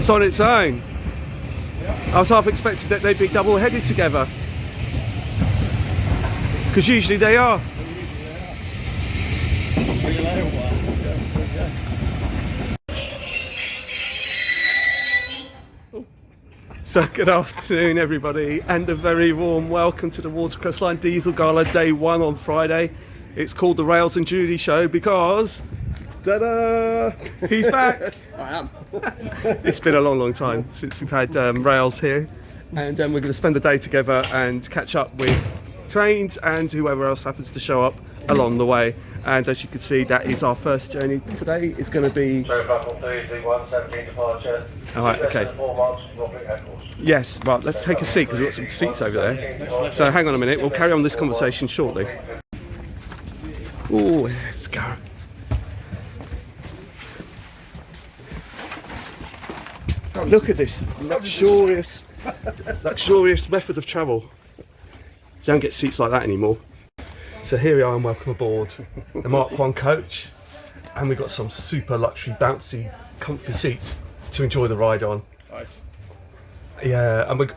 just on its own. I was half expecting that they'd be double-headed together. Because usually they are. So good afternoon everybody, and a very warm welcome to the Watercress Line Diesel Gala Day 1 on Friday. It's called the Rails and Judy Show because, ta-da, he's back. I am. It's been a long time since we've had Rails here, and we're going to spend the day together and catch up with trains and whoever else happens to show up along the way. And as you can see, that is our first journey today. It's going to be... Alright, okay. Yes, right, let's take a seat because we've got some seats over there. So hang on a minute, we'll carry on this conversation shortly. Oh, let's go. Look at this luxurious method of travel. You don't get seats like that anymore. So here we are, and welcome aboard the Mark 1 coach, and we've got some super luxury, bouncy, comfy seats to enjoy the ride on. Nice. Yeah, and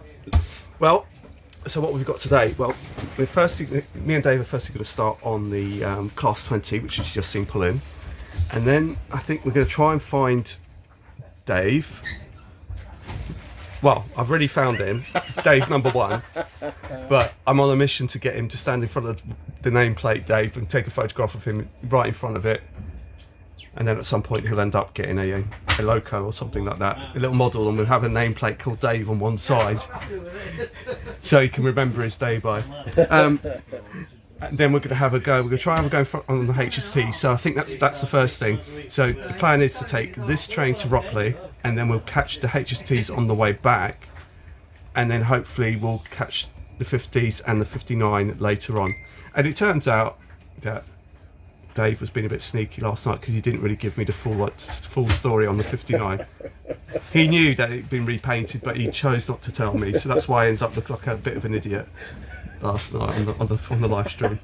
well, so what we've got today? Well, me and Dave are firstly going to start on the Class 20, which you've just seen pull in, and then I think we're going to try and find Dave. Well, I've already found him, Dave number 1, but I'm on a mission to get him to stand in front of the nameplate, Dave, and take a photograph of him right in front of it. And then at some point he'll end up getting a loco or something like that, a little model, and we'll have a nameplate called Dave on one side, so he can remember his day by. And then we're going to have a go. We're going to try and have a go on the HST. So I think that's the first thing. So the plan is to take this train to Rockley, and then we'll catch the HSTs on the way back, and then hopefully we'll catch the 50s and the 59 later on. And it turns out that Dave was being a bit sneaky last night because he didn't really give me the full story on the 59. He knew that it'd been repainted, but he chose not to tell me. So that's why I ended up looking like a bit of an idiot last night on the live stream.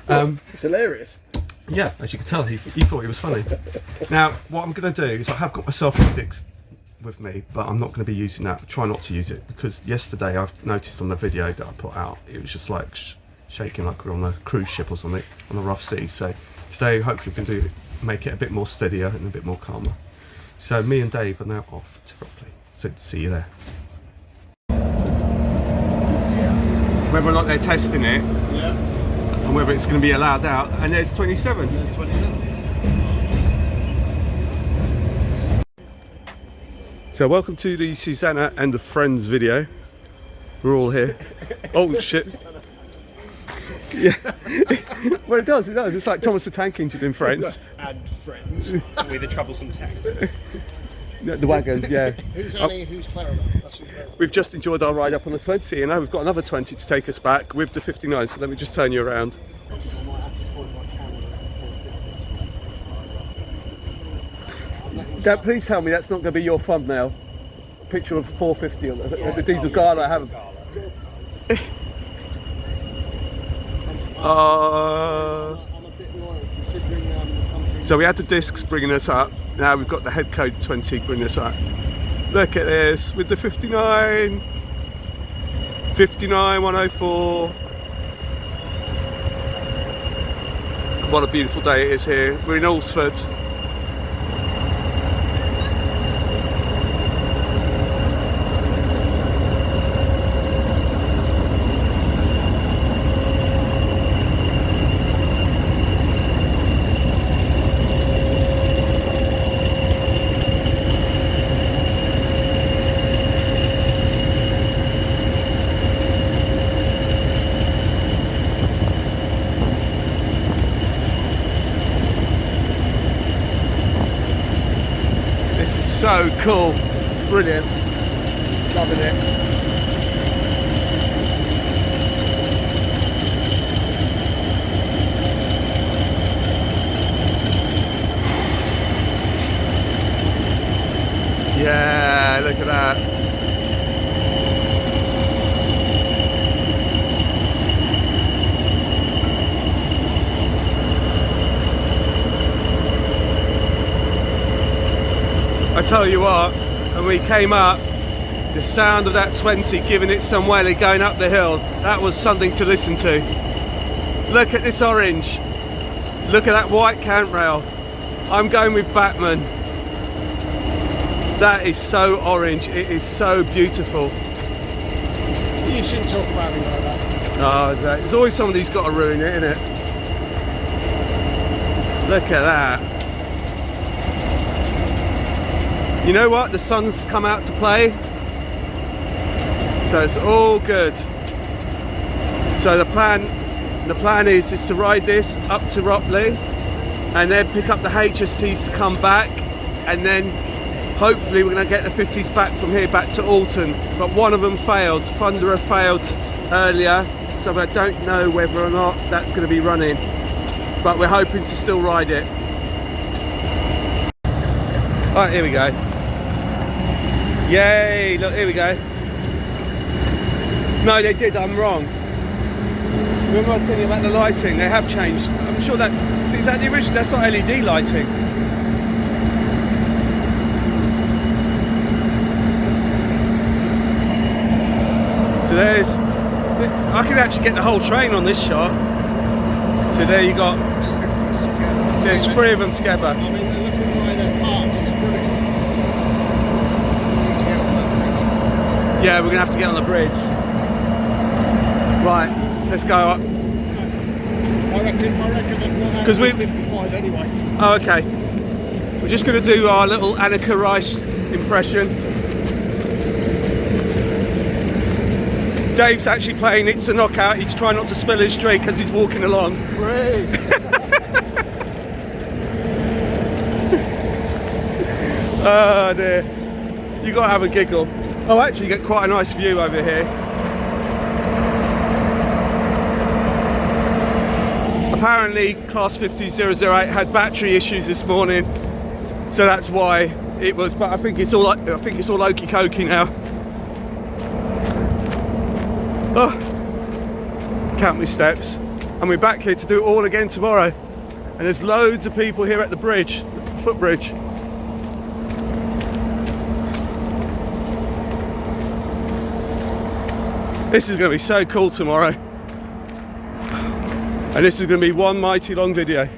It's hilarious. Yeah, as you can tell, he thought it was funny. Now, what I'm going to do is I have got my selfie sticks with me, but I'm not going to be using that. I try not to use it because yesterday I've noticed on the video that I put out, it was just like shaking like we're on a cruise ship or something on a rough sea. So today, hopefully, we can make it a bit more steadier and a bit more calmer. So me and Dave are now off to Rockley. So see you there. Whether or not they're testing it. Yeah. And whether it's going to be allowed out, and there's 27. There's 27. So welcome to the Susanna and the Friends video. We're all here. Oh shit. Yeah. Well, it does. It's like Thomas the Tank Engine in Friends. And Friends. With the troublesome tanks. The wagons, yeah. Who's Annie, who's Clara? We've just enjoyed our ride up on the 20, and now we've got another 20 to take us back with the 59, so let me just turn you around. I might have to point my camera at Dad, please tell me that's not going to be your thumbnail. Picture of 450 on the Diesel Gala I haven't. I'm a bit loyal considering the country. So we had the discs bringing us up, now we've got the head code 20 bringing us up. Look at this, with the 59, 104. What a beautiful day it is here. We're in Alresford. So cool, brilliant, loving it. Yeah, look at that. I tell you what, and we came up, the sound of that 20 giving it some welly going up the hill, that was something to listen to. Look at this orange. Look at that white cant rail. I'm going with Batman. That is so orange. It is so beautiful. You shouldn't talk about me like that. Oh, there's always someone who's got to ruin it, isn't it? Look at that. You know what? The sun's come out to play. So it's all good. So the plan is to ride this up to Ropley and then pick up the HSTs to come back, and then hopefully we're going to get the 50s back from here back to Alton. But one of them failed. Thunderer failed earlier, so I don't know whether or not that's going to be running. But we're hoping to still ride it. Alright, here we go. Yay, look, here we go. No, they did, I'm wrong. Remember I was saying about the lighting, they have changed. I'm sure that's, see, is that the original? That's not LED lighting. So there's, I can actually get the whole train on this shot. So there you got, there's 3 of them together. I mean, look at the way they're parked, it's brilliant. Need to get on that bridge. Yeah, we're going to have to get on the bridge. Right, let's go up. I reckon that's not 'Cause we- 55 anyway. Oh, okay. We're just going to do our little Annika Rice impression. Dave's actually playing It's a Knockout. He's trying not to spill his drink as he's walking along. Great. Oh dear. You got to have a giggle. Oh, actually, you get quite a nice view over here. Apparently, Class 50008 had battery issues this morning, so that's why it was. But I think it's all okie dokie now. Oh, count my steps, and we're back here to do it all again tomorrow. And there's loads of people here at the bridge, footbridge. This is going to be so cool tomorrow. And this is going to be one mighty long video.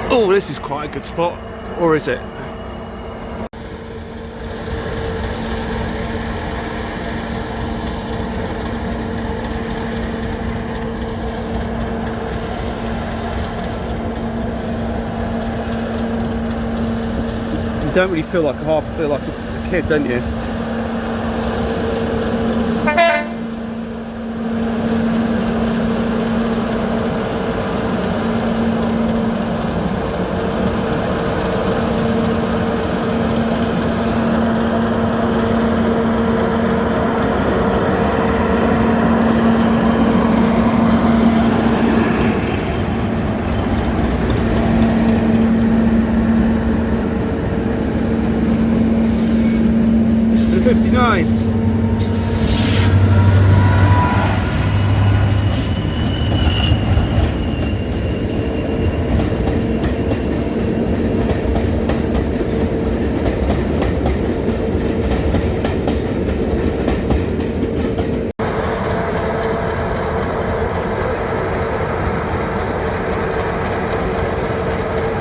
Oh, this is quite a good spot. Or is it? You don't really feel like a kid, don't you? The 59.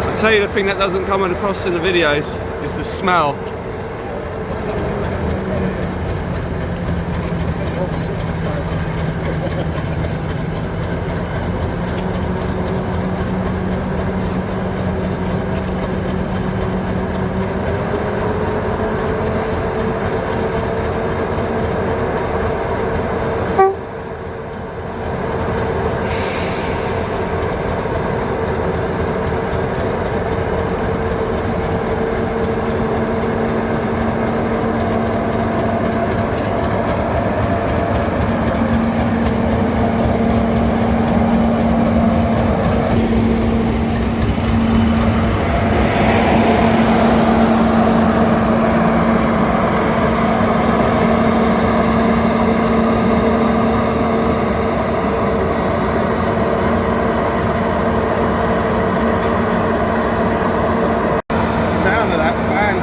I'll tell you the thing that doesn't come across in the videos is the smell.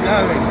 going.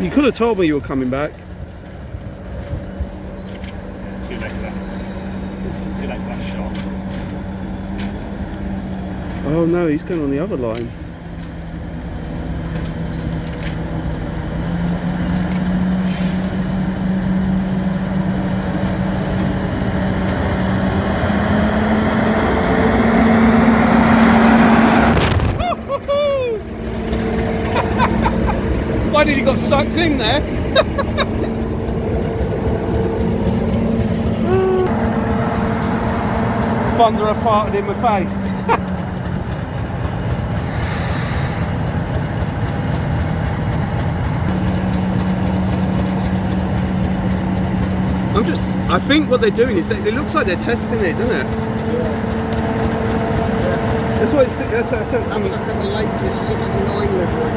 You could have told me you were coming back. Too late for that. Too late for that shot. Oh no, he's going on the other line. Why did he got sucked in there? Thunderer farted in my face. I think what they're doing is it looks like they're testing it, doesn't it? That's what it's. That's Have a look at the latest 69 livery.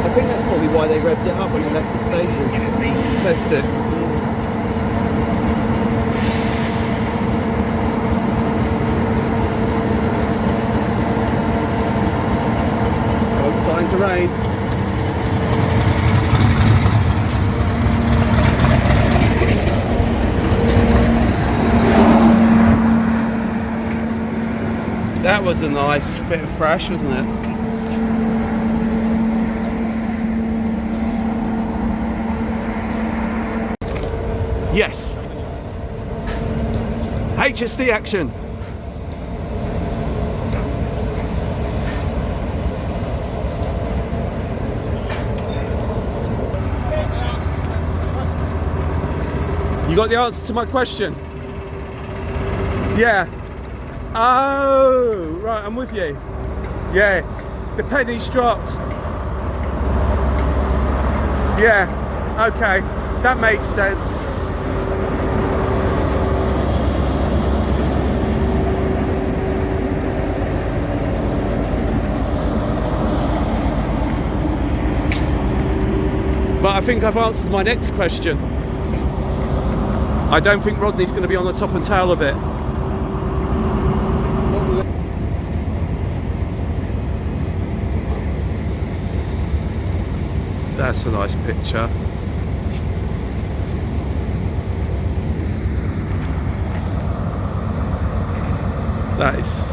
I think that's probably why they revved it up when they left the station. Test it. Oh, it's starting to rain. That was a nice bit of fresh, wasn't it? Yes. HSD action. You got the answer to my question? Yeah. Oh, right, I'm with you. Yeah, the penny's dropped. Yeah, okay, that makes sense. But I think I've answered my next question. I don't think Rodney's going to be on the top and tail of it. That's a nice picture. That is.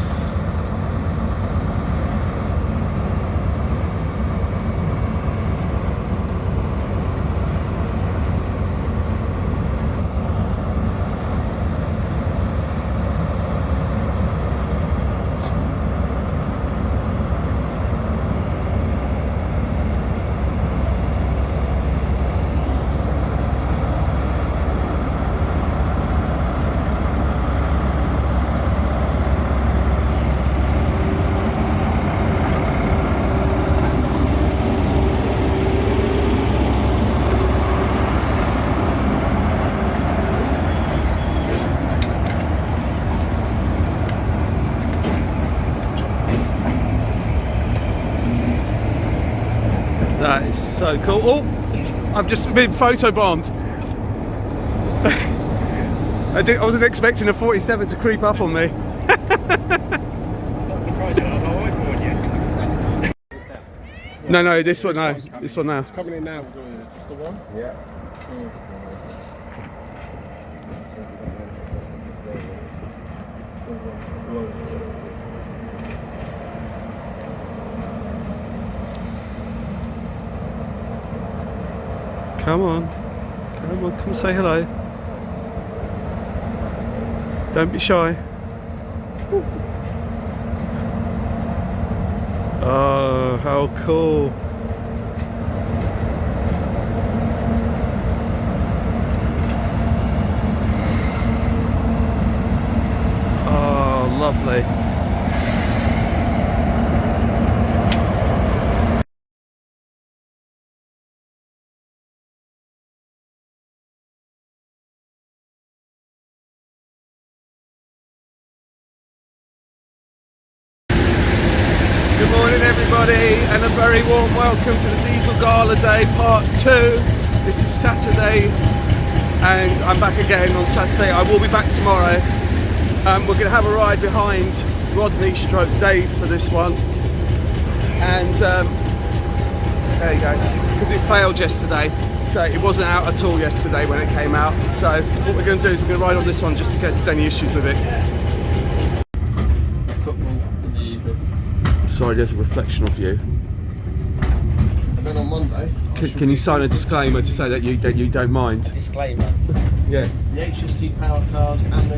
That is so cool. Oh, I've just been photobombed. I wasn't expecting a 47 to creep up on me. Not surprised you don't have a whiteboard yet. No, this one, no. This one now. Coming in now, we're doing it. Just the one? Yeah. Come on. Come on, come say hello. Don't be shy. Oh, how cool. Oh, lovely. Good morning everybody, and a very warm welcome to the Diesel Gala Day Part 2. This is Saturday and I'm back again on Saturday. I will be back tomorrow. We're going to have a ride behind Rodney stroke Dave for this one. And there you go, because it failed yesterday. So it wasn't out at all yesterday when it came out. So what we're going to do is we're going to ride on this one just in case there's any issues with it. Football in the evening. Sorry, there's a reflection of you. And then on Monday... Can you sign a disclaimer to say that you don't mind? Disclaimer. Yeah. The HST powered cars and the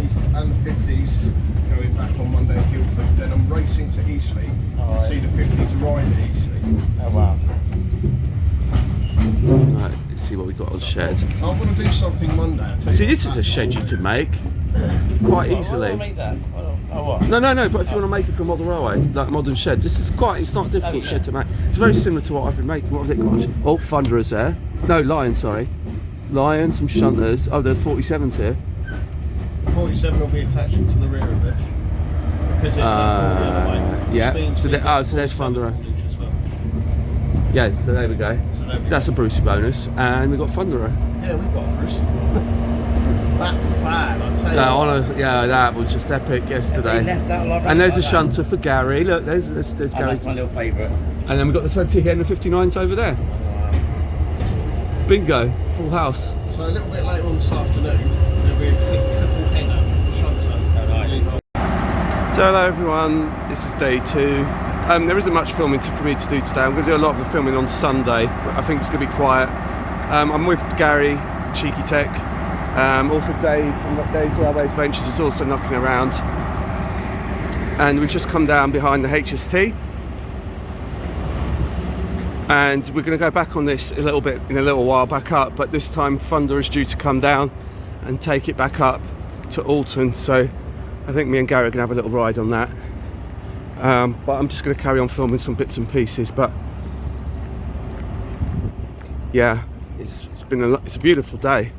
50s going back on Monday at Guildford. Then I'm racing to Eastleigh to see the 50s ride at Eastleigh. Oh wow. Right, let's see what we got on shed. I want to do something Monday. I'll tell See, you this what, is a shed you could make quite I easily. make that. Oh what? No, but if you want to make it for a modern railway, like a modern shed, this is it's not a difficult shed to make. It's very similar to what I've been making. What was it called? Oh, Thunderers there. No, Lion, sorry. Lion, some shunters. Oh, there's 47s here. 47 will be attached to the rear of this. Because it the other way. Yeah, Which means so, we've got so there's 47 Thunderer. haulage as well. Yeah, so there we go. So there we That's go. a Brucey bonus. And we've got Thunderer. Yeah, we've got Bruce. That fan, I tell you. No, what. honestly, yeah, that was just epic yesterday. They left that lot And there's a like that. shunter for Gary. Look, there's Oh, Gary's. that's my little favourite. And then we've got the 20 here and the 59s over there. Bingo, full house. So a little bit later on this afternoon, there'll be a triple header shunter. Oh, nice. So hello everyone, this is day 2. There isn't much filming for me to do today. I'm going to do a lot of the filming on Sunday, but I think it's going to be quiet. I'm with Gary, Cheeky Tech. Also Dave from Dave's Railway Adventures is also knocking around. And we've just come down behind the HST. And we're going to go back on this a little bit in a little while, back up, but this time Thunder is due to come down and take it back up to Alton. So I think me and Gary are going to have a little ride on that. But I'm just going to carry on filming some bits and pieces. But yeah, it's a beautiful day,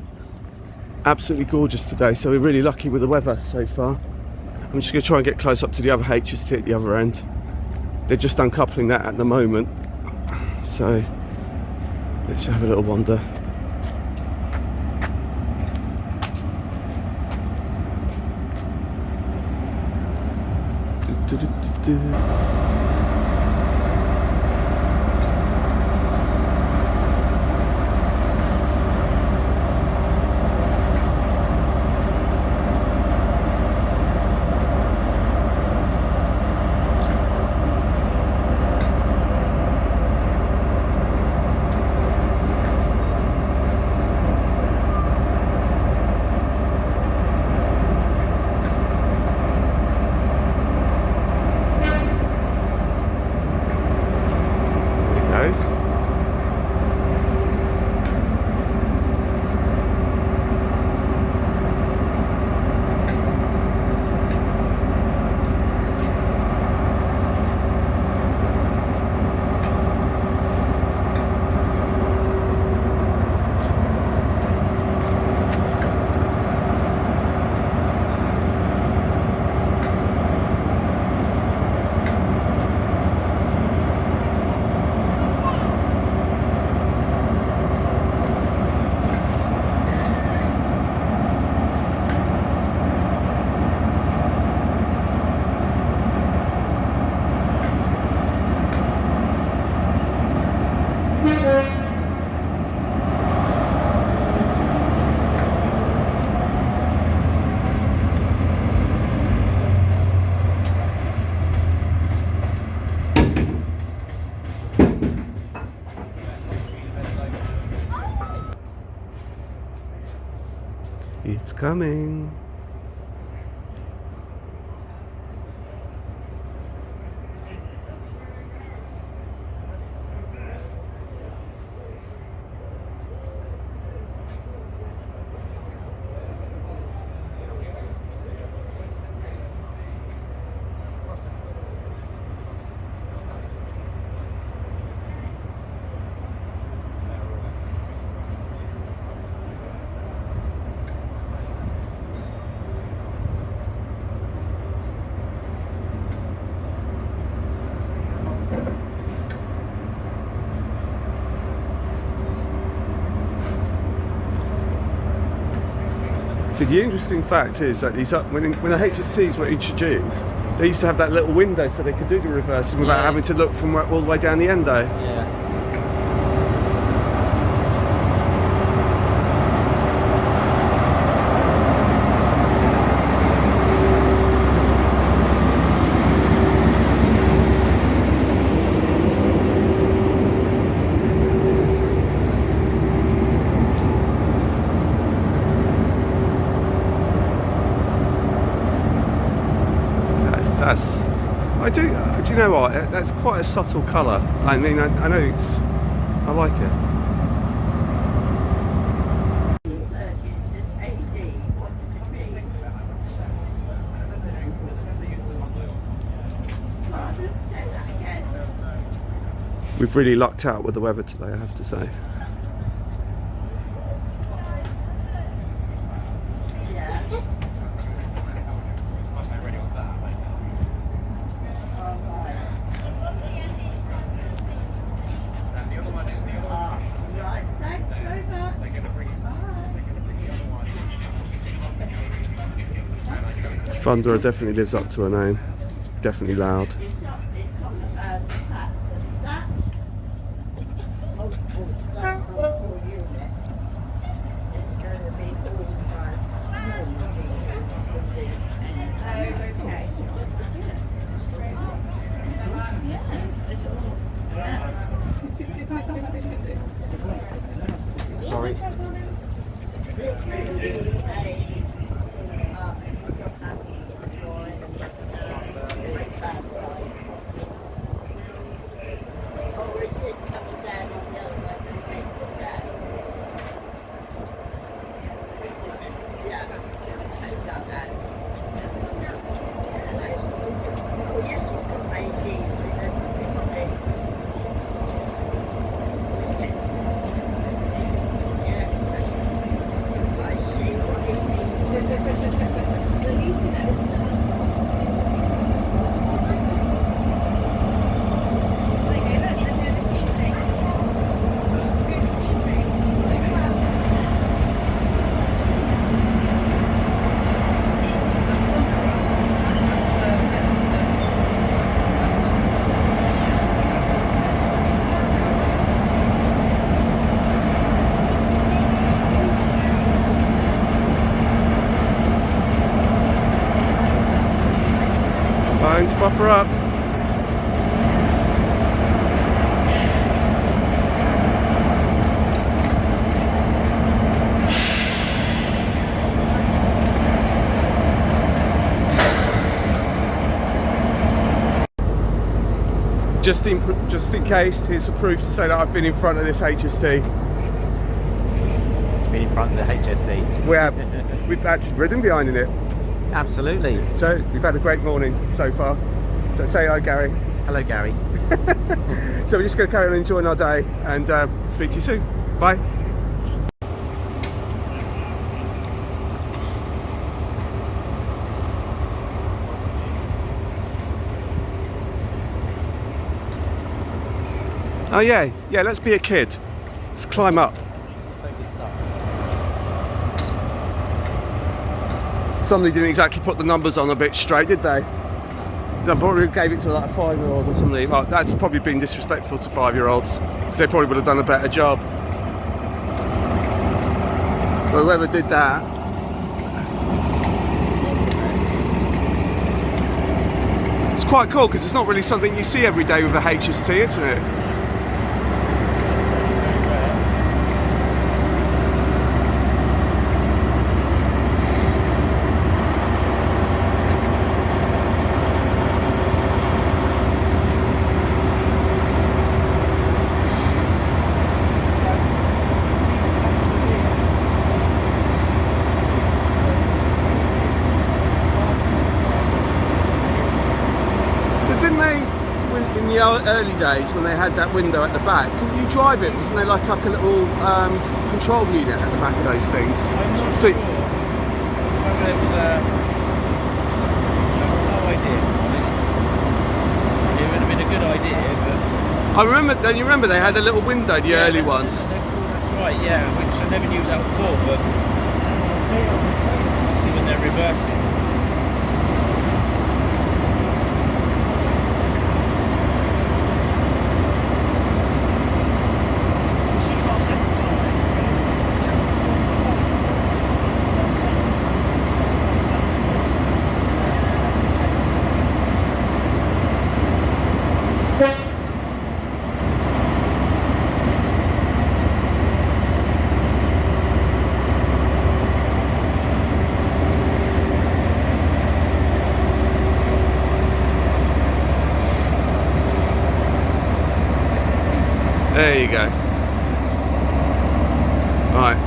absolutely gorgeous today. So we're really lucky with the weather so far. I'm just going to try and get close up to the other HST at the other end. They're just uncoupling that at the moment. So let's have a little wander. It's coming. See, the interesting fact is that when the HSTs were introduced, they used to have that little window so they could do the reversing without having to look from all the way down the endo. Yeah. Do you know what? That's quite a subtle colour. I mean, I know I like it. We've really lucked out with the weather today, I have to say. Thunderer definitely lives up to her name. It's definitely loud. Sorry. Time to buffer up. Just in case, here's a proof to say that I've been in front of this HST. Been in front of the HST. We've actually ridden behind in it. Absolutely. So we've had a great morning so far. So say hi, Gary. Hello, Gary. So we're just going to carry on enjoying our day and speak to you soon. Bye. Oh yeah, let's be a kid. Let's climb up. Somebody didn't exactly put the numbers on a bit straight, did they? No, probably gave it to like a 5-year-old or something. Well, that's probably been disrespectful to 5-year-olds because they probably would have done a better job. But whoever did that. It's quite cool because it's not really something you see every day with a HST, isn't it? the early days when they had that window at the back, couldn't you drive it? Wasn't there like a little control unit at the back of those things? I'm not So, sure whether it was a... no idea, to be honest. It would have been a good idea, but... I remember. Don't you remember they had a little window, the early ones? That's right, yeah, which I never knew that before, but... See when they're reversing. There you go. Right.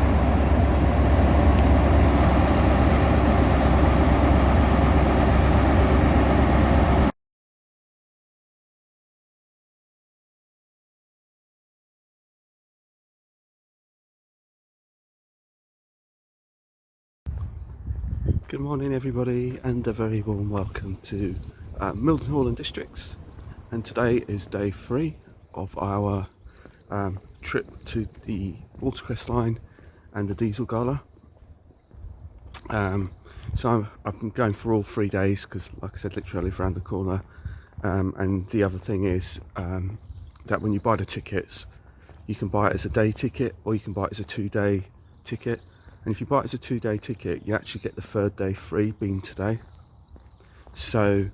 Good morning everybody, and a very warm welcome to Milton Hall and Districts. And today is day 3 of our trip to the Watercress line and the diesel Gala. So I've been going for all 3 days because, like I said, literally around the corner. And the other thing is that when you buy the tickets, you can buy it as a day ticket or you can buy it as a 2-day ticket. And if you buy it as a 2-day ticket, you actually get the 3rd day free, being today. So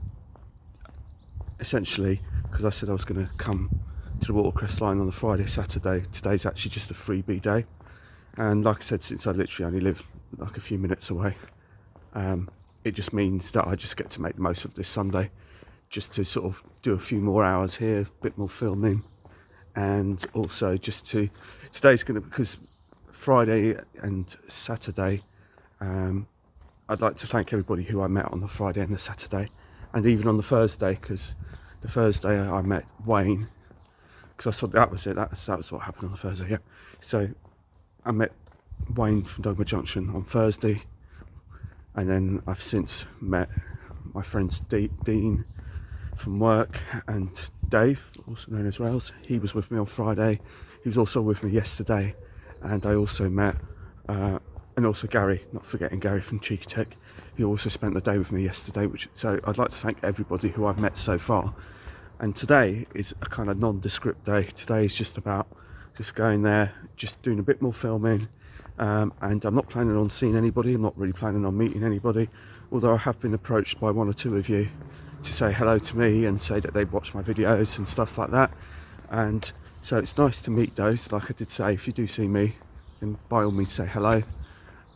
essentially, because I said I was going to come to the Watercress line on the Friday, Saturday, today's actually just a freebie day. And like I said, since I literally only live like a few minutes away, it just means that I just get to make the most of this Sunday, just to sort of do a few more hours here, a bit more filming, and also just to, today's going to, because Friday and Saturday, I'd like to thank everybody who I met on the Friday and the Saturday, and even on the Thursday, because the Thursday I met Wayne, because I thought that was it, that was what happened on the Thursday, yeah. So I met Wayne from Dogma Junction on Thursday, and then I've since met my friends Dean from work and Dave, also known as Rails. He was with me on Friday, he was also with me yesterday, and I also met, and also Gary, not forgetting Gary from Cheeky Tech, he also spent the day with me yesterday, so I'd like to thank everybody who I've met so far. And today is a kind of nondescript day. Today is just about just going there, just doing a bit more filming, and I'm not planning on seeing anybody, I'm not really planning on meeting anybody, although I have been approached by 1 or 2 of you to say hello to me and say that they've watched my videos and stuff like that. And so it's nice to meet those. Like I did say, if you do see me, then by all means say hello.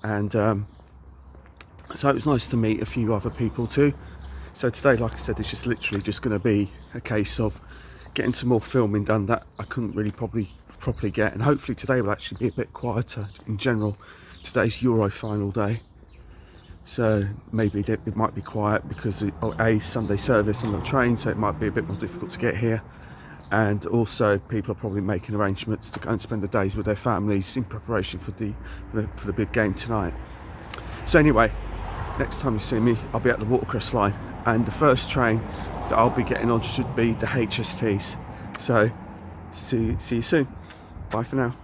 And so it was nice to meet a few other people too. So today, like I said, it's just literally just going to be a case of getting some more filming done that I couldn't really properly get, and hopefully today will actually be a bit quieter in general. Today's Euro final day, so maybe it might be quiet because of Sunday service on the train, so it might be a bit more difficult to get here, and also people are probably making arrangements to go and spend the days with their families in preparation for the big game tonight. So anyway, next time you see me, I'll be at the Watercress line, and the first train that I'll be getting on should be the HSTs. So see you soon. Bye for now.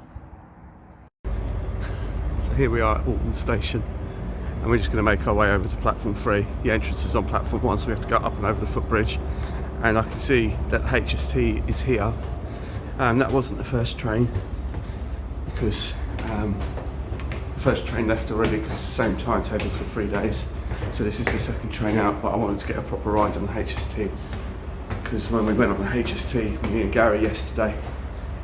So here we are at Alton Station, and we're just going to make our way over to platform 3. The entrance is on platform 1, so we have to go up and over the footbridge. And I can see that the HST is here. That wasn't the first train, because the first train left already, because it's the same timetable for 3 days. So this is the second train out, but I wanted to get a proper ride on the HST, because when we went on the HST, me and Gary yesterday,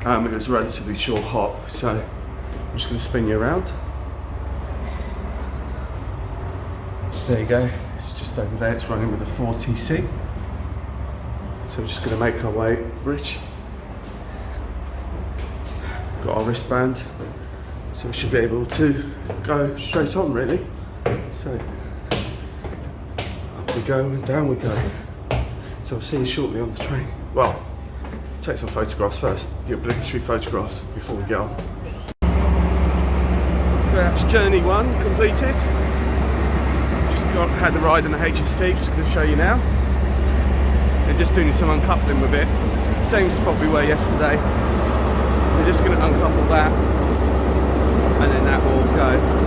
it was a relatively short hop. So I'm just going to spin you around. There you go, it's just over there, it's running with a 4TC. So we're just going to make our way, Rich. Got our wristband, so we should be able to go straight on really. So up we go and down we go. So I'll see you shortly on the train. Well, take some photographs first, the obligatory photographs before we get on. So that's journey 1 completed. Had the ride on the HST, just going to show you now. They're just doing some uncoupling with it. Same spot we were yesterday. They're just going to uncouple that and then that will go.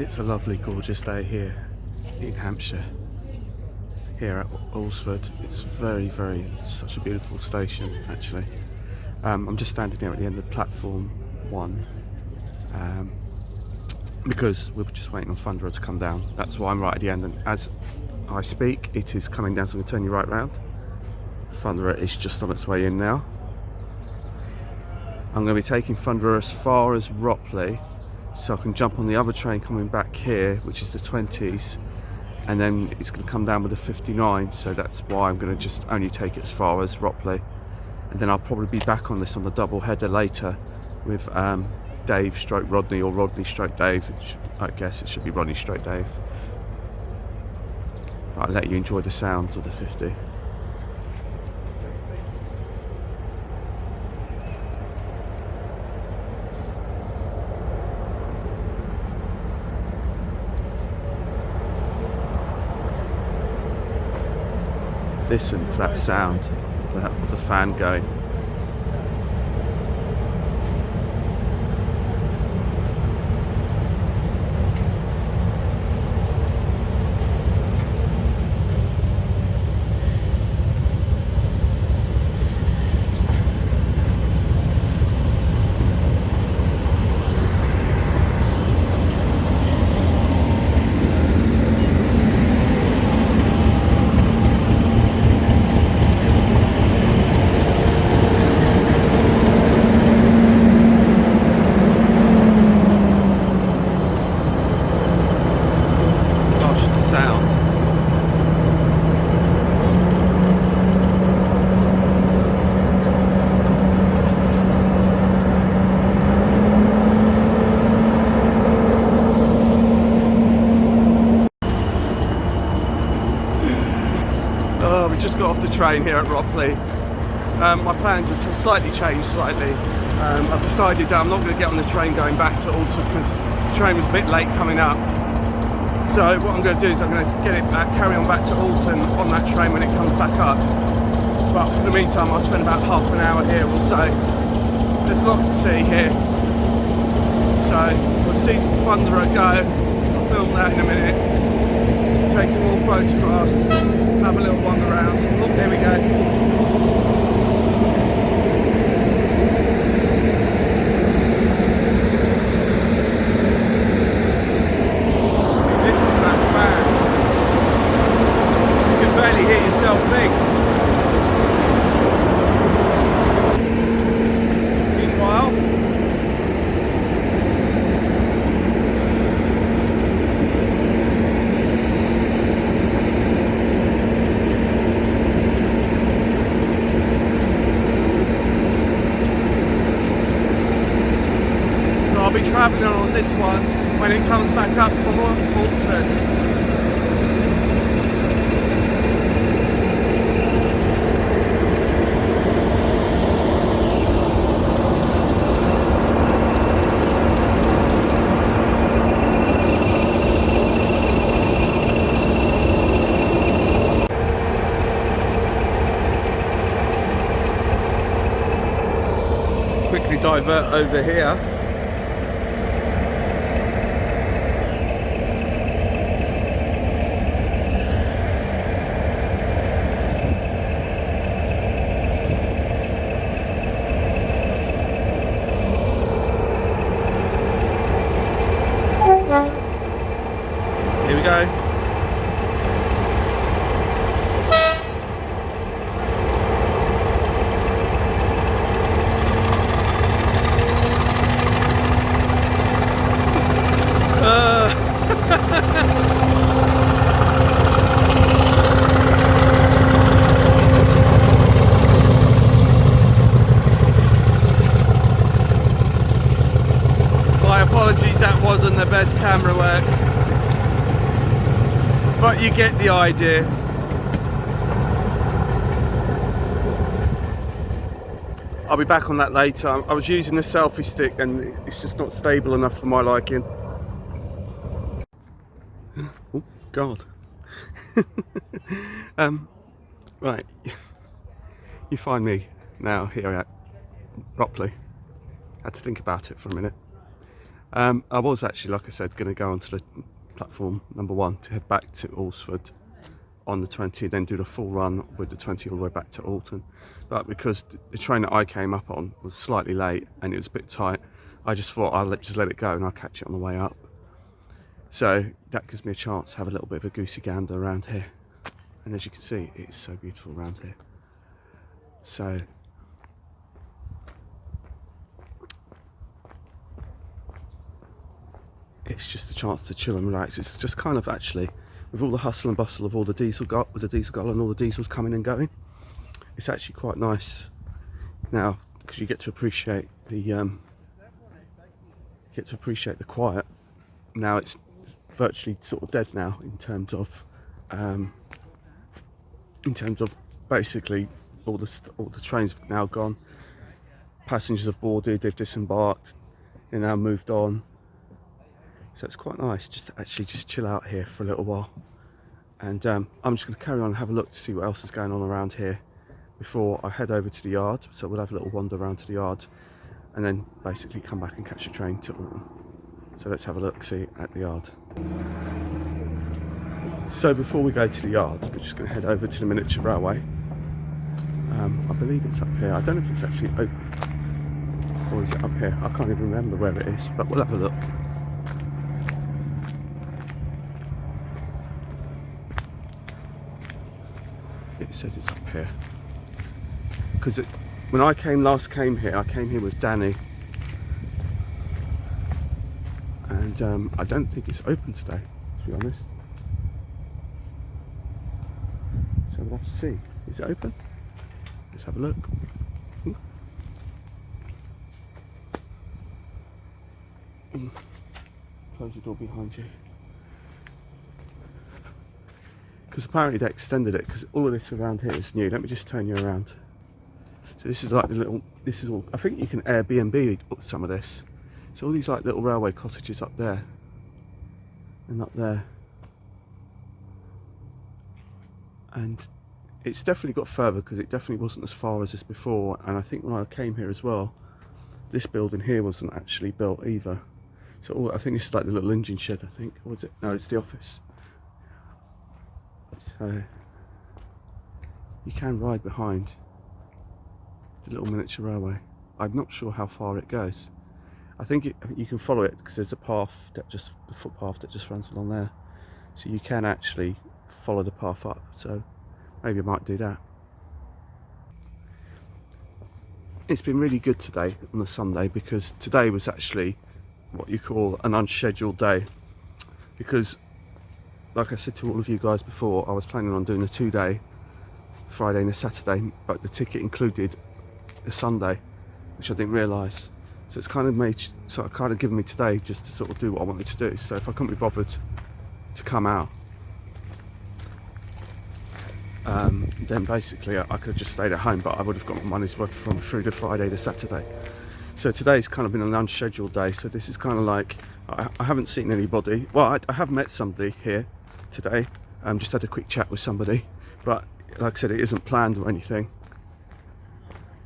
It's a lovely, gorgeous day here in Hampshire, here at Alresford. It's such a beautiful station actually. I'm just standing here at the end of platform 1 because we were just waiting on Thunderer to come down. That's why I'm right at the end, and as I speak it is coming down, so I'm going to turn you right round. Thunderer is just on its way in now. I'm going to be taking Thunderer as far as Ropley, so I can jump on the other train coming back here, which is the 20s, and then it's going to come down with the 59, so that's why I'm going to just only take it as far as Ropley, and then I'll probably be back on this on the double header later with Dave stroke Rodney, or Rodney stroke Dave. I guess it should be Rodney stroke Dave. I'll let you enjoy the sounds of the 50. Listen for that sound of the fan going. We just got off the train here at Ropley. My plans have slightly changed I've decided that I'm not going to get on the train going back to Alresford because the train was a bit late coming up. So what I'm going to do is I'm going to get it back, carry on back to Alton on that train when it comes back up. But for the meantime I'll spend about half an hour here or so. There's lots to see here. So we'll see Thunderer go. I'll film that in a minute. Take some more photographs, have a little wander around. Oh, there we go. travelling on this one when it comes back up from Watercress. Quickly divert over here. Here we go. My apologies, that wasn't the best camera work, but you get the idea. I'll be back on that later. I was using the selfie stick and it's just not stable enough for my liking. Oh God. Right, you find me now here at Ropley. Had to think about it for a minute. I was actually, like I said, going to go onto the platform number 1 to head back to Alresford on the 20, then do the full run with the 20 all the way back to Alton. But because the train that I came up on was slightly late and it was a bit tight, I just thought I'll just let it go and I'll catch it on the way up. So that gives me a chance to have a little bit of a goosey gander around here. And as you can see, it's so beautiful around here. So it's just a chance to chill and relax. It's just kind of actually, with all the hustle and bustle of all the diesel with the diesel Gala and all the diesels coming and going, it's actually quite nice now because you get to appreciate the quiet. Now it's virtually sort of dead now in terms of basically all the trains have now gone. Passengers have boarded, they've disembarked, they're now moved on. So it's quite nice just to actually just chill out here for a little while. And I'm just going to carry on and have a look to see what else is going on around here before I head over to the yard. So we'll have a little wander around to the yard and then basically come back and catch a train to Alton. So let's have a look, see at the yard. So before we go to the yard, we're just going to head over to the miniature railway. I believe it's up here. I don't know if it's actually open or is it up here. I can't even remember where it is, but we'll have a look. It says it's up here because when I last came here, I came here with Danny, and I don't think it's open today, to be honest. So we'll have to see. Is it open? Let's have a look. Close the door behind you. Because apparently they extended it, because all of this around here is new. Let me just turn you around. So this is like the little, this is all, I think you can Airbnb some of this. So all these like little railway cottages up there and up there. And it's definitely got further because it definitely wasn't as far as this before. And I think when I came here as well, this building here wasn't actually built either. So I think this is like the little engine shed, I think. Or is it? No, it's the office. So you can ride behind the little miniature railway. I'm not sure how far it goes. I think you can follow it because there's a path that the footpath that just runs along there. So you can actually follow the path up. So maybe I might do that. It's been really good today on a Sunday because today was actually what you call an unscheduled day. Because like I said to all of you guys before, I was planning on doing a 2-day, Friday and a Saturday, but the ticket included a Sunday, which I didn't realise. So it's kind of given me today just to sort of do what I wanted to do. So if I couldn't be bothered to come out, then basically I could have just stayed at home, but I would have got my money's worth from through to Friday to Saturday. So today's kind of been an unscheduled day, so this is kind of like, I haven't seen anybody. Well, I have met somebody here today, just had a quick chat with somebody, but like I said, it isn't planned or anything.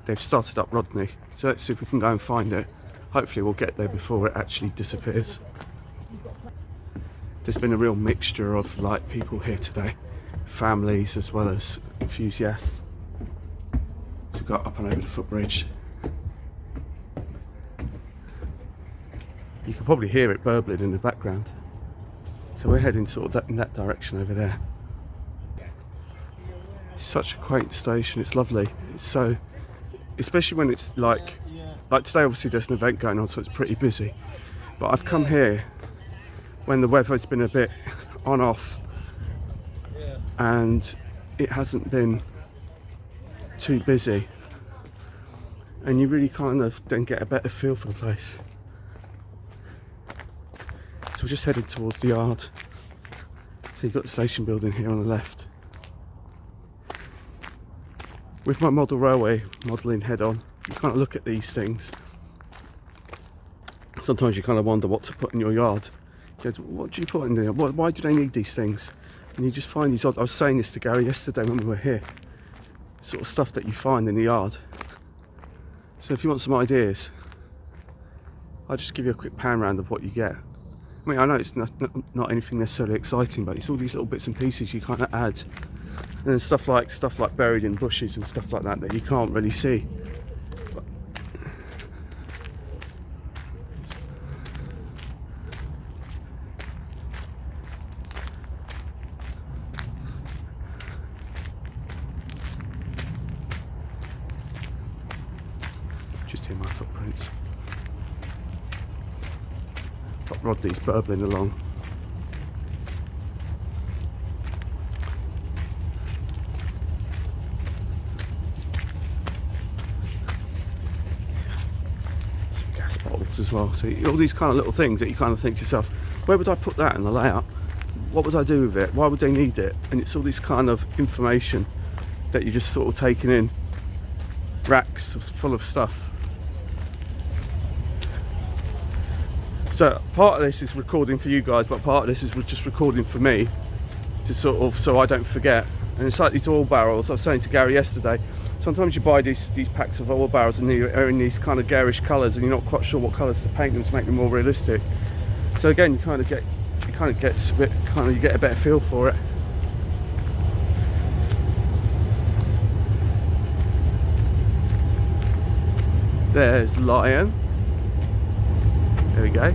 They've started up Rodney, so let's see if we can go and find it. Hopefully we'll get there before it actually disappears. There's been a real mixture of like people here today, families as well as enthusiasts. So we got up and over the footbridge. You can probably hear it burbling in the background. So we're heading sort of in that direction over there. It's such a quaint station, it's lovely. It's so, especially when it's like today obviously there's an event going on, so it's pretty busy. But I've come here when the weather's been a bit on off and it hasn't been too busy. And you really kind of then get a better feel for the place. So we're just headed towards the yard. So you've got the station building here on the left. With my model railway modelling head on, you kind of look at these things. Sometimes you kind of wonder what to put in your yard. You go, what do you put in there? Why do they need these things? And you just find these odd, I was saying this to Gary yesterday when we were here, sort of stuff that you find in the yard. So if you want some ideas, I'll just give you a quick pan round of what you get. I mean, I know it's not anything necessarily exciting, but it's all these little bits and pieces you kind of add. And then stuff like buried in bushes and stuff like that you can't really see. But just hear my footprints. Got Rodney's burbling along. As well, so all these kind of little things that you kind of think to yourself, where would I put that in the layout? What would I do with it? Why would they need it? And it's all this kind of information that you're just sort of taking in, racks full of stuff. So part of this is recording for you guys, but part of this is just recording for me to sort of, so I don't forget. And it's like these oil barrels. I was saying to Gary yesterday, sometimes you buy these packs of oil barrels and they're in these kind of garish colours and you're not quite sure what colours to paint them to make them more realistic. So again, you get a better feel for it. There's Lion. There we go.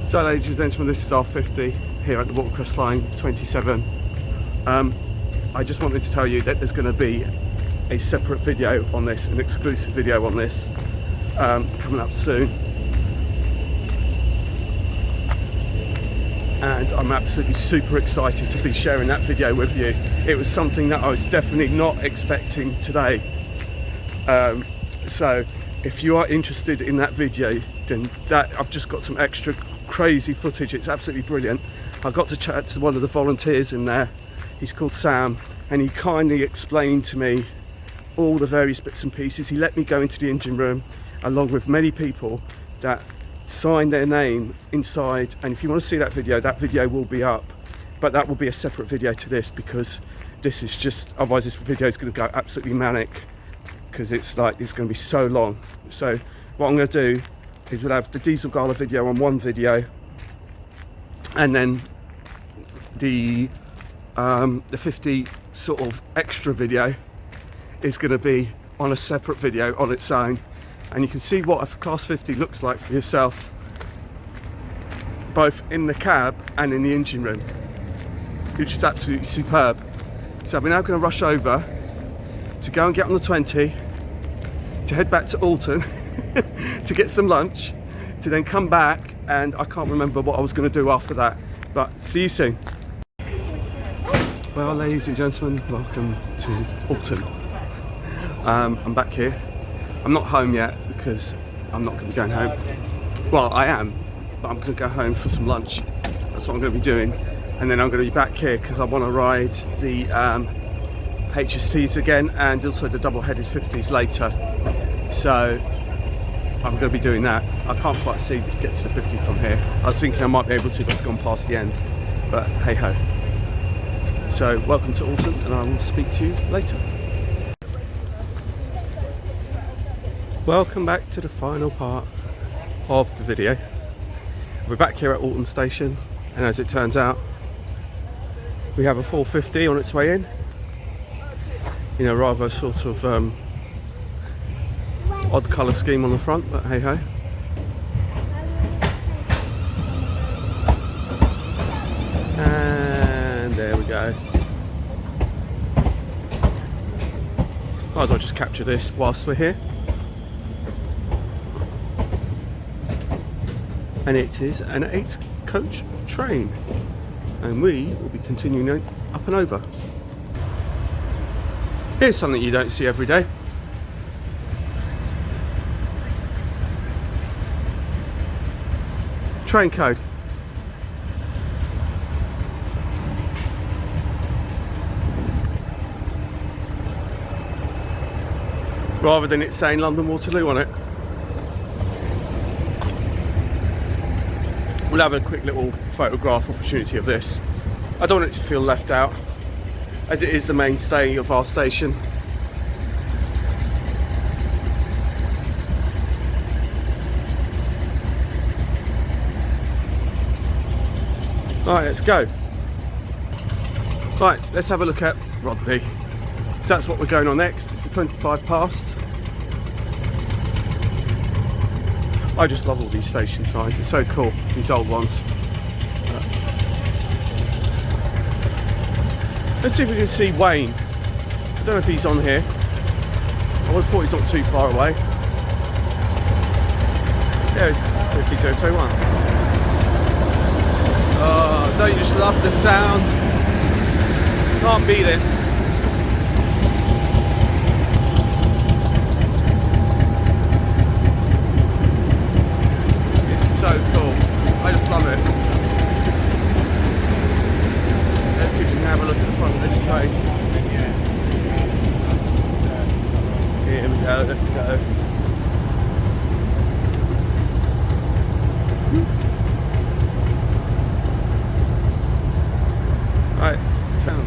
So ladies and gentlemen, this is R50 here at the Watercress line 27. I just wanted to tell you that there's going to be a separate video on this, an exclusive video on this, coming up soon. And I'm absolutely super excited to be sharing that video with you. It was something that I was definitely not expecting today. So if you are interested in that video, then I've just got some extra crazy footage. It's absolutely brilliant. I got to chat to one of the volunteers in there. He's called Sam, and he kindly explained to me all the various bits and pieces. He let me go into the engine room along with many people that signed their name inside, and if you want to see that video will be up, but that will be a separate video to this, because this is just, otherwise this video is going to go absolutely manic, because it's going to be so long. So what I'm going to do is we'll have the Diesel Gala video on one video, and then the 50 sort of extra video is going to be on a separate video on its own, and you can see what a Class 50 looks like for yourself, both in the cab and in the engine room, which is absolutely superb. So we're now going to rush over to go and get on the 20, to head back to Alton to get some lunch, to then come back, and I can't remember what I was going to do after that, but see you soon. Well, ladies and gentlemen, welcome to Alton. I'm back here. I'm not home yet because I'm not going to be going home. Well, I am, but I'm going to go home for some lunch. That's what I'm going to be doing. And then I'm going to be back here because I want to ride the HSTs again and also the double-headed 50s later. So I'm going to be doing that. I can't quite see to get to the 50 from here. I was thinking I might be able to, but it's gone past the end. But hey ho. So welcome to Alton, and I will speak to you later. Welcome back to the final part of the video. We're back here at Alton Station, and as it turns out, we have a 450 on its way in. You know, rather sort of odd colour scheme on the front, but hey ho. And there we go. Might as well just capture this whilst we're here. And it is an 8-coach train, and we will be continuing up and over. Here's something you don't see every day. Train code. Rather than it saying London Waterloo on it. We'll have a quick little photograph opportunity of this. I don't want it to feel left out, as it is the mainstay of our station. Right, let's go. Right, let's have a look at Rodney. So that's what we're going on next. It's the 25 past. I just love all these station signs, it's so cool, these old ones. Let's see if we can see Wayne. I don't know if he's on here. I would have thought he's not too far away. Yeah, it's 50021. Oh, don't you just love the sound? Can't beat it. So cool. I just love it. Let's see if we can have a look at the front of this train. Here we go, let's go. Right, it's town.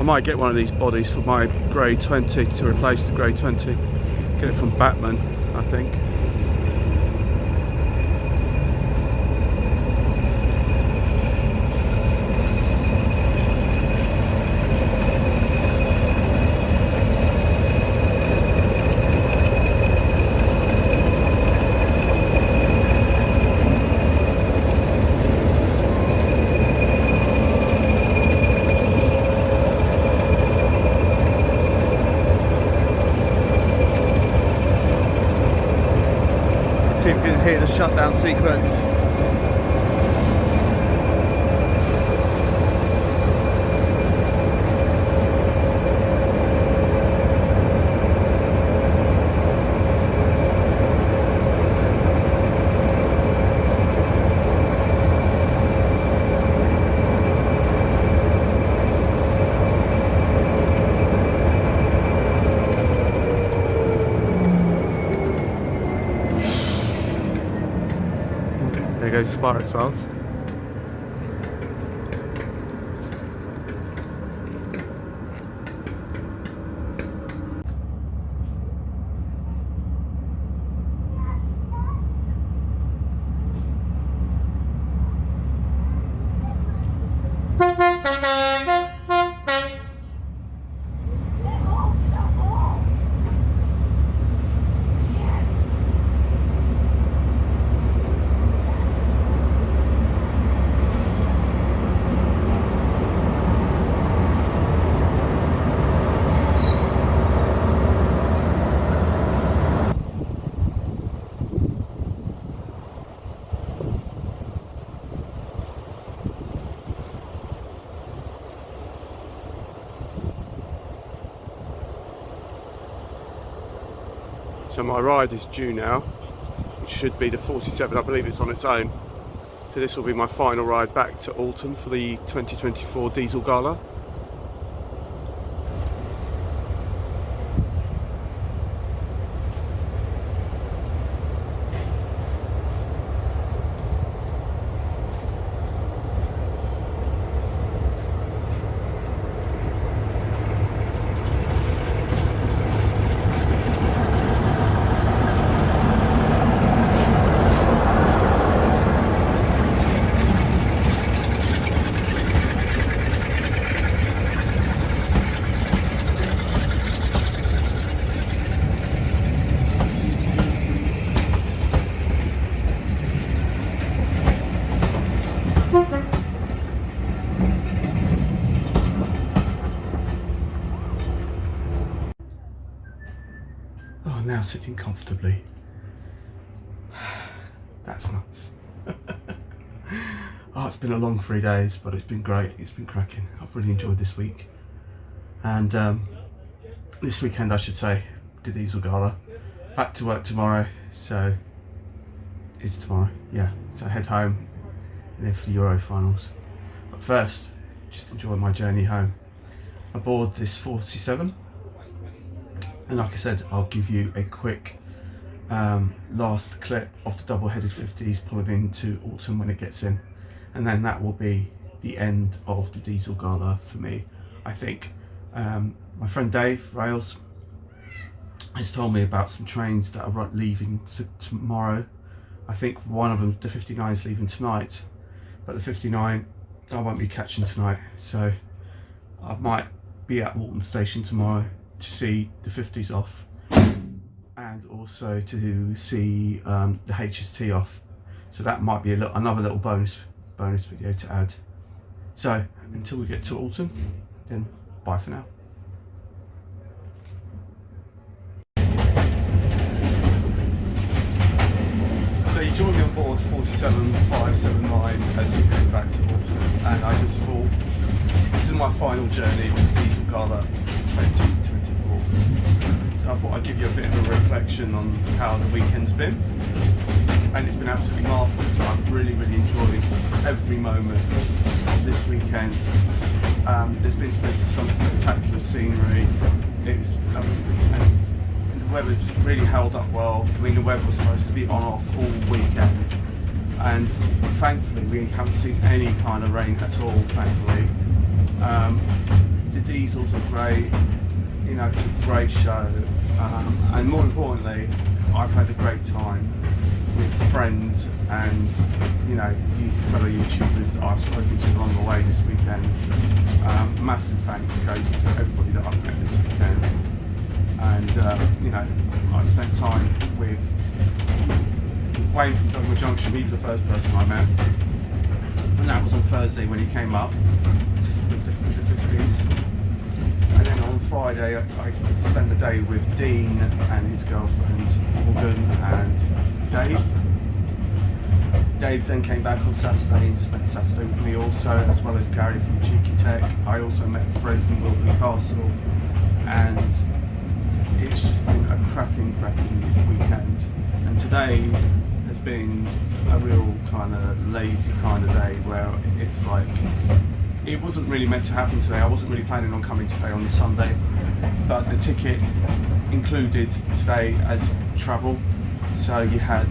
I might get one of these bodies for my grey 20 to replace the grey 20. Get it from Batman, I think. See if you can hear the shutdown sequence. There goes Sparks valve. So my ride is due now, which should be the 47, I believe it's on its own. So this will be my final ride back to Alton for the 2024 Diesel Gala. Oh, now sitting comfortably. That's nice. Oh, it's been a long 3 days, but it's been great. It's been cracking. I've really enjoyed this week. And this weekend, I should say, the Diesel Gala. Back to work tomorrow, so it's tomorrow, yeah. So I head home and then for the Euro finals. But first, just enjoy my journey home. Aboard this 47. And like I said, I'll give you a quick last clip of the double-headed 50s pulling into Alton when it gets in. And then that will be the end of the Diesel Gala for me, I think. My friend Dave Rails has told me about some trains that are leaving tomorrow. I think one of them, the 59, is leaving tonight. But the 59, I won't be catching tonight. So I might be at Walton Station tomorrow to see the 50s off, and also to see the HST off. So that might be another little bonus video to add. So until we get to Alton, then bye for now. So you joined me on board 47579 as we head back to Alton, and I just thought this is my final journey with the Diesel Gala 2024. So I thought I'd give you a bit of a reflection on how the weekend's been. And it's been absolutely marvellous. I've really enjoyed every moment of this weekend. There's been some spectacular scenery. And the weather's really held up well. I mean, the weather was supposed to be on-off all weekend. And thankfully, we haven't seen any kind of rain at all, thankfully. the diesels are great. You know, it's a great show, and more importantly, I've had a great time with friends and, you know, you fellow YouTubers that I've spoken to along the way this weekend. Massive thanks goes to everybody that I've met this weekend, and you know, I spent time with Wayne from Dogma Junction. He was the first person I met, and that was on Thursday when he came up with the 50s. And then on Friday, I spent the day with Dean and his girlfriend Morgan and Dave. Dave then came back on Saturday and spent Saturday with me also, as well as Gary from Cheeky Tech. I also met Fred from Wilby Castle, and it's just been a cracking weekend. And today has been a real kind of lazy kind of day where it's like, it wasn't really meant to happen today. I wasn't really planning on coming today on the Sunday, but the ticket included today as travel. So you had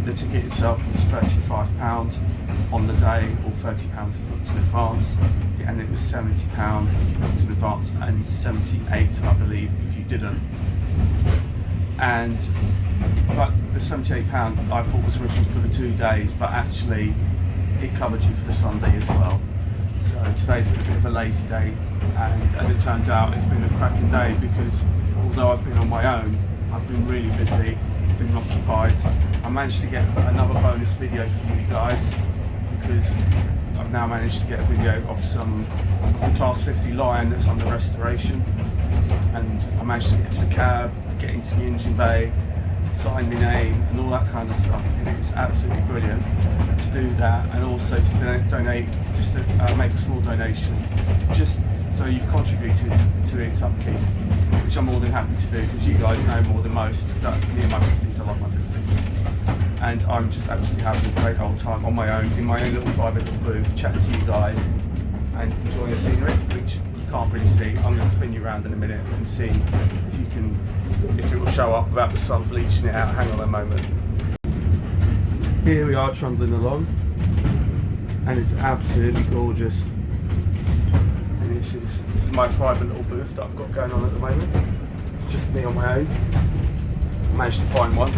the ticket itself was £35 on the day, or £30 if you booked in advance, and it was £70 if you booked in advance, and £78 I believe if you didn't. But the £78 I thought was originally for the 2 days, but actually it covered you for the Sunday as well. So today's been a bit of a lazy day, and as it turns out, it's been a cracking day because although I've been on my own, I've been really busy, been occupied. I managed to get another bonus video for you guys because I've now managed to get a video of the Class 50 Lion that's under restoration, and I managed to get into the cab, get into the engine bay, sign my name and all that kind of stuff, and it's absolutely brilliant to do that, and also to donate, just to make a small donation, just so you've contributed to its upkeep, which I'm more than happy to do because you guys know more than most that me and my 50s, I love my 50s, and I'm just absolutely having a great old time on my own, in my own little private little booth, chatting to you guys and enjoying the scenery, which you can't really see. I'm going to spin you around in a minute and see if it will show up without the sun bleaching it out. Hang on a moment. Here we are trundling along, and it's absolutely gorgeous. And this is my private little booth that I've got going on at the moment. It's just me on my own. I managed to find one.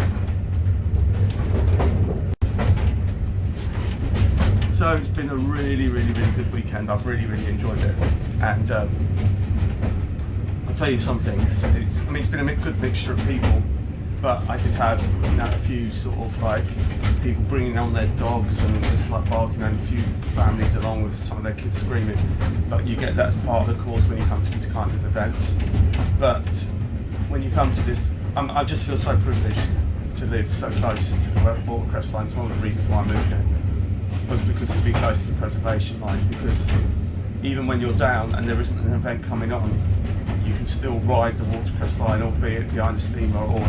So it's been a really good weekend. I've really enjoyed it, and I'll tell you something. It's been a good mixture of people, but I did have, you know, a few sort of like people bringing on their dogs and just like barking, and a few families along with some of their kids screaming. But you get that's part of the course when you come to these kind of events. But when you come to this, I just feel so privileged to live so close to the Watercress line. It's one of the reasons why I moved here, was because to be close to the preservation line, because even when you're down and there isn't an event coming on, you can still ride the Watercress line, albeit behind a steamer or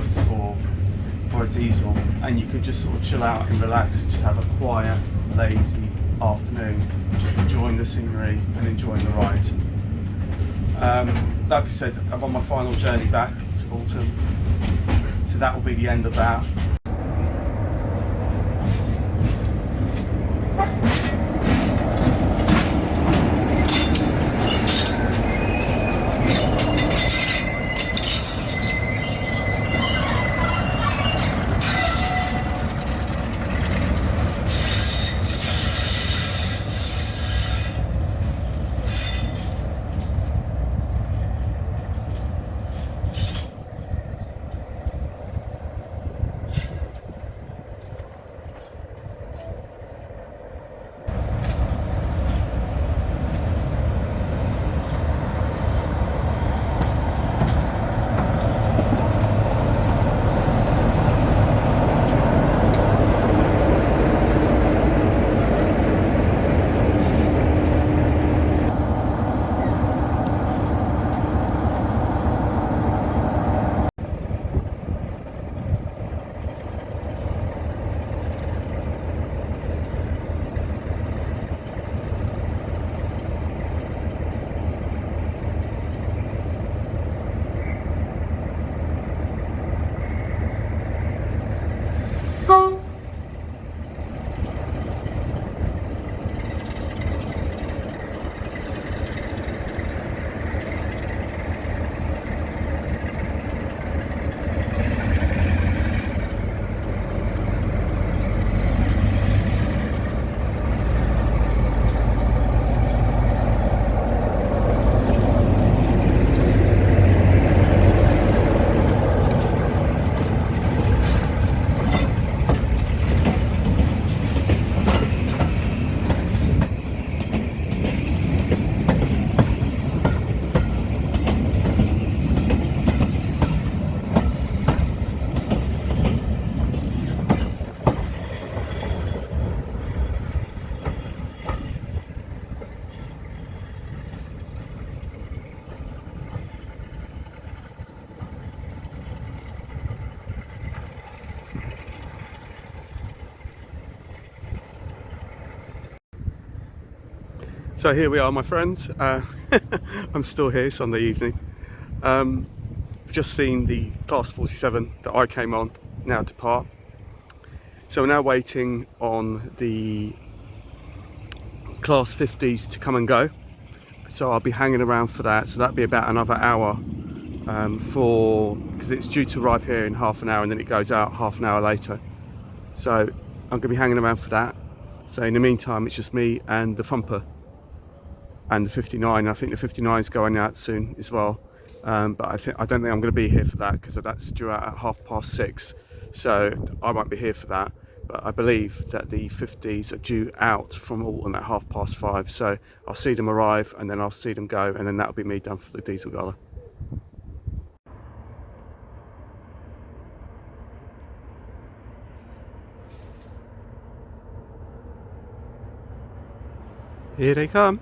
a diesel, and you can just sort of chill out and relax and just have a quiet, lazy afternoon, just enjoying the scenery and enjoying the ride. Like I said, I'm on my final journey back to Bolton, so that will be the end of that. So here we are, my friends. I'm still here Sunday evening. I've just seen the Class 47 that I came on now depart. So we're now waiting on the Class 50s to come and go. So I'll be hanging around for that. So that'll be about another hour because it's due to arrive here in half an hour and then it goes out half an hour later. So I'm going to be hanging around for that. So in the meantime, it's just me and the Thumper and the 59. I think the 59 is going out soon as well. But I don't think I'm going to be here for that because that's due out at 6:30. So I won't be here for that. But I believe that the 50s are due out from Alton at 5:30. So I'll see them arrive and then I'll see them go, and then that'll be me done for the diesel gala. Here they come.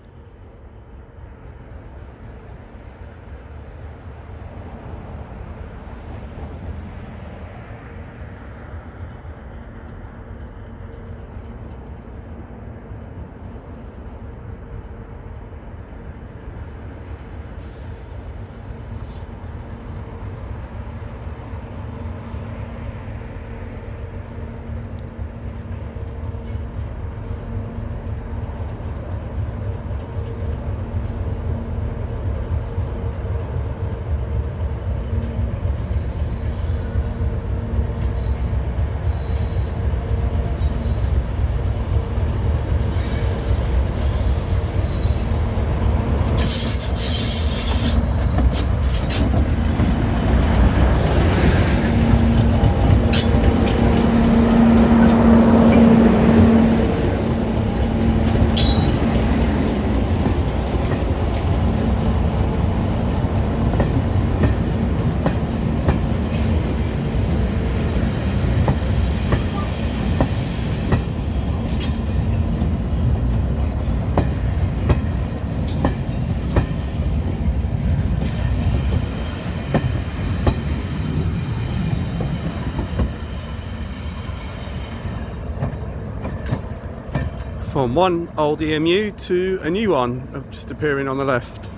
From one old EMU to a new one, just appearing on the left.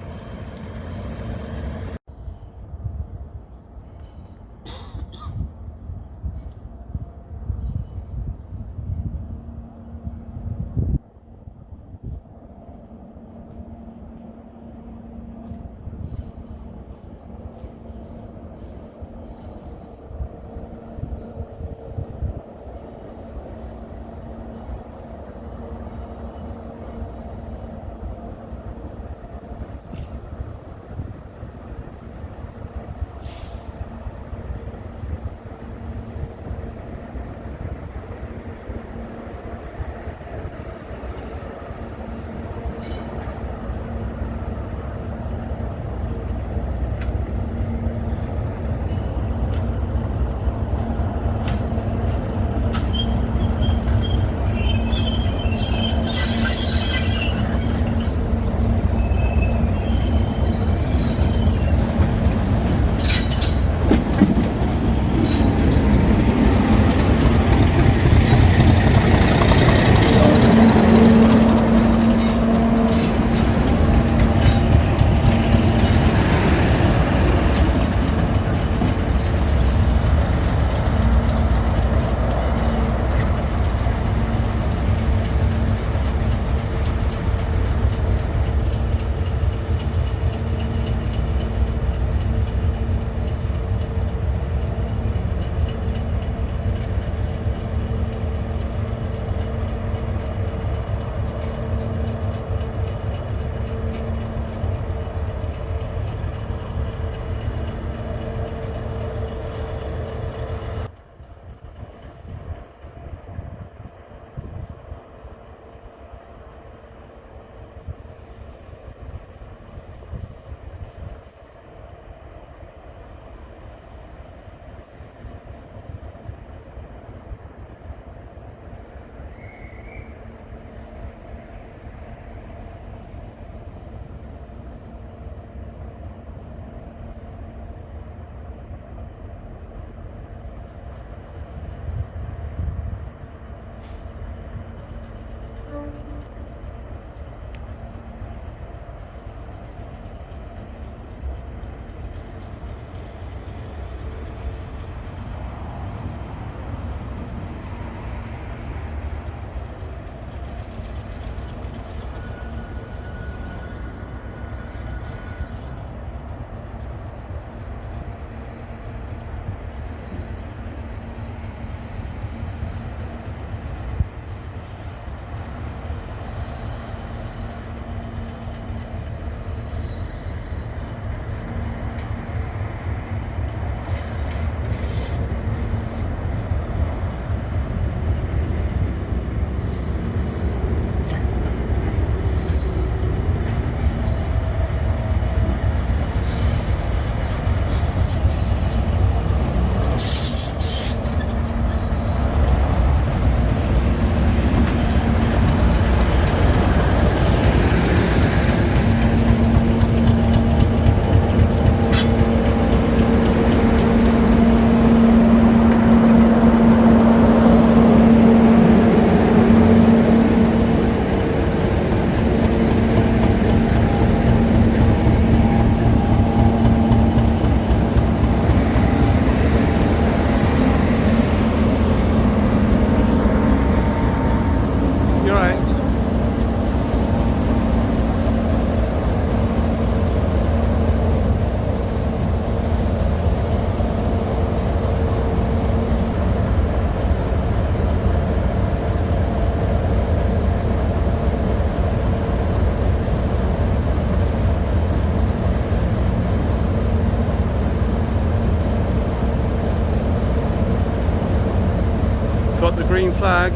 Got the green flag.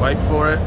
Wait for it.